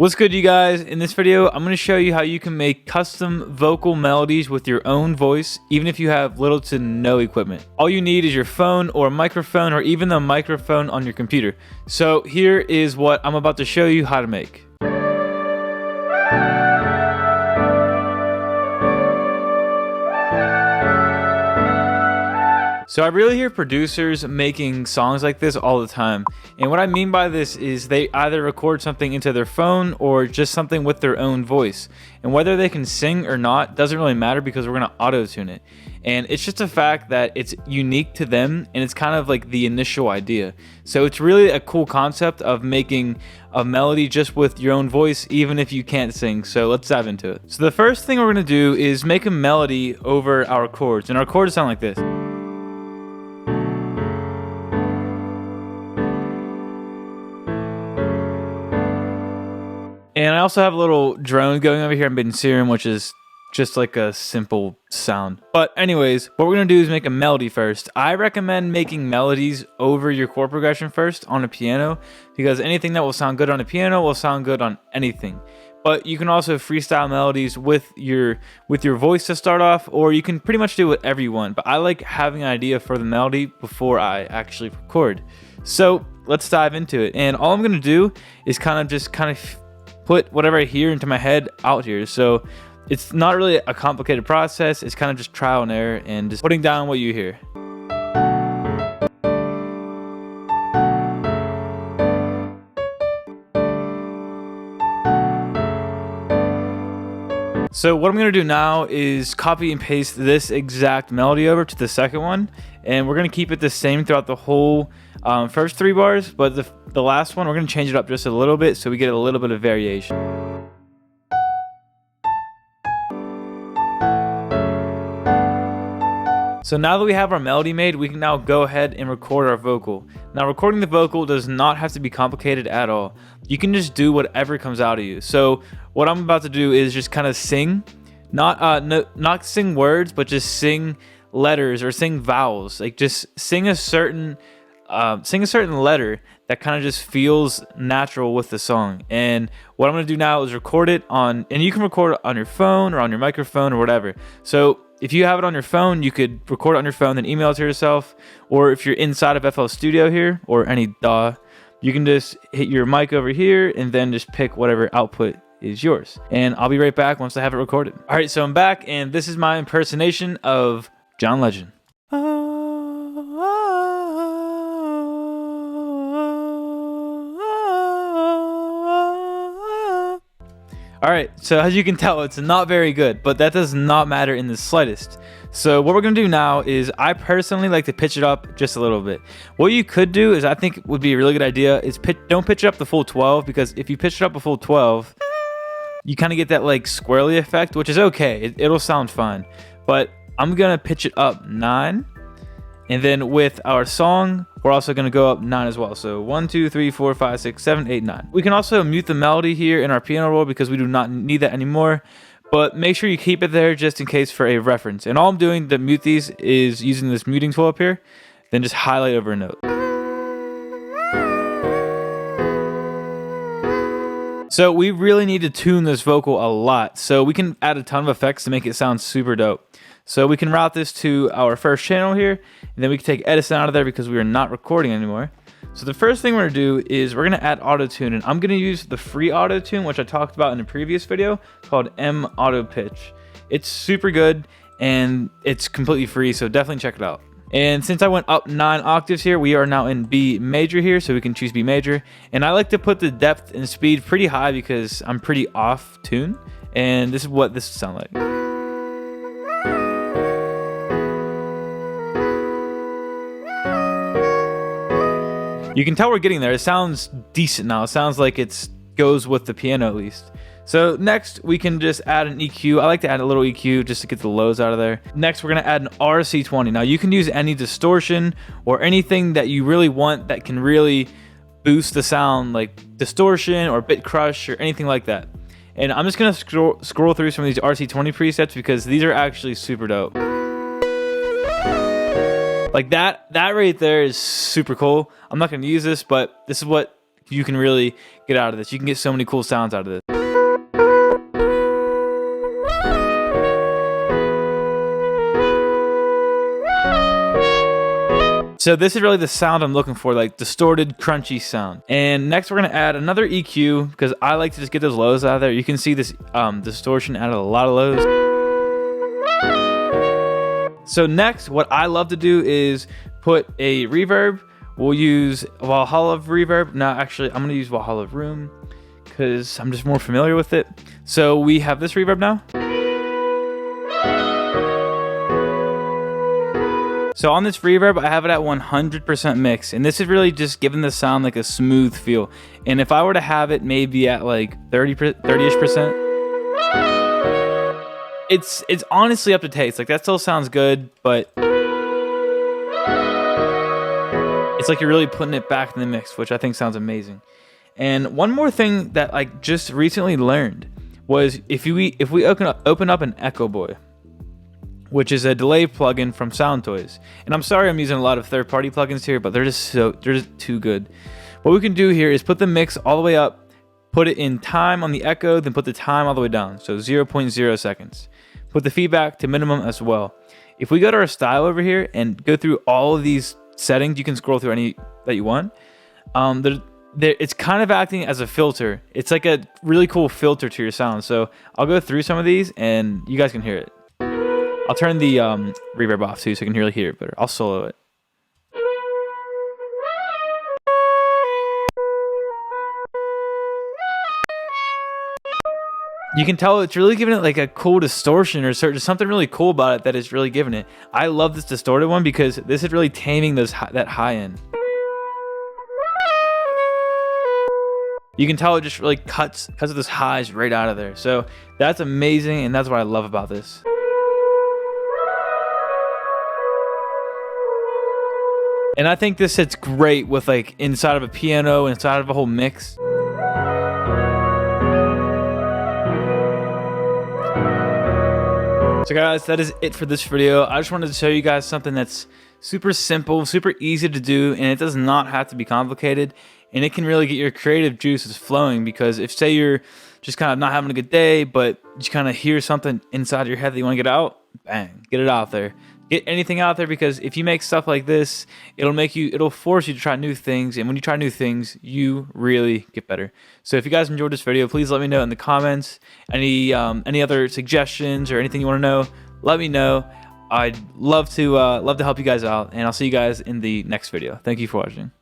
What's good, you guys? In this video, I'm going to show you how you can make custom vocal melodies with your own voice, even if you have little to no equipment. All you need is your phone or a microphone, or even the microphone on your computer. So here is what I'm about to show you how to make. So I really hear producers making songs like this all the time. And what I mean by this is they either record something into their phone or just something with their own voice. And whether they can sing or not doesn't really matter because we're going to auto-tune it. And it's just a fact that it's unique to them and it's kind of like the initial idea. So it's really a cool concept of making a melody just with your own voice, even if you can't sing. So let's dive into it. So the first thing we're going to do is make a melody over our chords. And our chords sound like this. And I also have a little drone going over here in Bin Serum, which is just like a simple sound. But anyways, what we're going to do is make a melody first. I recommend making melodies over your chord progression first on a piano, because anything that will sound good on a piano will sound good on anything. But you can also freestyle melodies with your voice to start off, or you can pretty much do whatever you want. But I like having an idea for the melody before I actually record. So let's dive into it. And all I'm going to do is kind of put whatever I hear into my head out here. So it's not really a complicated process. It's kind of just trial and error and just putting down what you hear. So what I'm going to do now is copy and paste this exact melody over to the second one, and we're going to keep it the same throughout the whole first 3 bars, but the last one we're going to change it up just a little bit so we get a little bit of variation. So now that we have our melody made, we can now go ahead and record our vocal. Now, recording the vocal does not have to be complicated at all. You can just do whatever comes out of you. So what I'm about to do is just kind of sing, not sing words, but just sing letters or sing vowels. Like just sing a certain letter that kind of just feels natural with the song. And what I'm going to do now is record it on, and you can record it on your phone or on your microphone or whatever. So if you have it on your phone, you could record it on your phone, then email it to yourself. Or if you're inside of FL Studio here or any DAW, you can just hit your mic over here and then just pick whatever output is yours. And I'll be right back once I have it recorded. All right, so I'm back, and this is my impersonation of John Legend. Alright, so as you can tell, it's not very good, but that does not matter in the slightest. So what we're going to do now is, I personally like to pitch it up just a little bit. What you could do is, I think would be a really good idea, is don't pitch it up the full 12, because if you pitch it up a full 12, you kind of get that like squirrely effect, which is okay. It'll sound fine. But I'm going to pitch it up 9. And then with our song, we're also going to go up 9 as well. So 1, 2, 3, 4, 5, 6, 7, 8, 9. We can also mute the melody here in our piano roll because we do not need that anymore. But make sure you keep it there just in case for a reference. And all I'm doing to mute these is using this muting tool up here. Then just highlight over a note. So we really need to tune this vocal a lot. So we can add a ton of effects to make it sound super dope. So we can route this to our first channel here, and then we can take Edison out of there because we are not recording anymore. So the first thing we're going to do is we're going to add Autotune, and I'm going to use the free Autotune, which I talked about in a previous video, called M Auto Pitch. It's super good, and it's completely free, so definitely check it out. And since I went up 9 octaves here, we are now in B major here, so we can choose B major. And I like to put the depth and speed pretty high because I'm pretty off tune, and this is what this sounds like. You can tell we're getting there. It sounds decent now. It sounds like it goes with the piano at least. So next, we can just add an EQ. I like to add a little EQ just to get the lows out of there. Next, we're going to add an RC20. Now, you can use any distortion or anything that you really want that can really boost the sound, like distortion or bit crush or anything like that. And I'm just going to scroll through some of these RC20 presets because these are actually super dope. Like that right there is super cool. I'm not going to use this, but this is what you can really get out of this. You can get so many cool sounds out of this. So this is really the sound I'm looking for, like distorted, crunchy sound. And next we're gonna add another EQ because I like to just get those lows out of there. You can see this distortion added a lot of lows. So next, what I love to do is put a reverb. We'll use Valhalla reverb. No, actually, I'm gonna use Valhalla Room because I'm just more familiar with it. So we have this reverb now. So on this reverb, I have it at 100% mix, and this is really just giving the sound like a smooth feel. And if I were to have it maybe at like 30-ish%, it's honestly up to taste. Like that still sounds good, but it's like you're really putting it back in the mix, which I think sounds amazing. And one more thing that I just recently learned was if we open up an Echo Boy, which is a delay plugin from SoundToys. And I'm sorry I'm using a lot of third-party plugins here, but they're just too good. What we can do here is put the mix all the way up, put it in time on the echo, then put the time all the way down, so 0.0 seconds. Put the feedback to minimum as well. If we go to our style over here and go through all of these settings, you can scroll through any that you want. It's kind of acting as a filter. It's like a really cool filter to your sound. So I'll go through some of these and you guys can hear it. I'll turn the reverb off too so you can really hear it better. I'll solo it. You can tell it's really giving it like a cool distortion or something really cool about it that is really giving it. I love this distorted one because this is really taming that high end. You can tell it just really cuts those highs right out of there. So that's amazing, and that's what I love about this. And I think this sits great with like inside of a piano, inside of a whole mix. So guys, that is it for this video. I just wanted to show you guys something that's super simple, super easy to do, and it does not have to be complicated. And it can really get your creative juices flowing, because if say you're just kind of not having a good day, but you kind of hear something inside your head that you want to get out, bang, get it out there. Get anything out there, because if you make stuff like this, it'll force you to try new things, and when you try new things, you really get better. So if you guys enjoyed this video, please let me know in the comments. Any other suggestions or anything you want to know, let me know. I'd love to help you guys out, and I'll see you guys in the next video. Thank you for watching.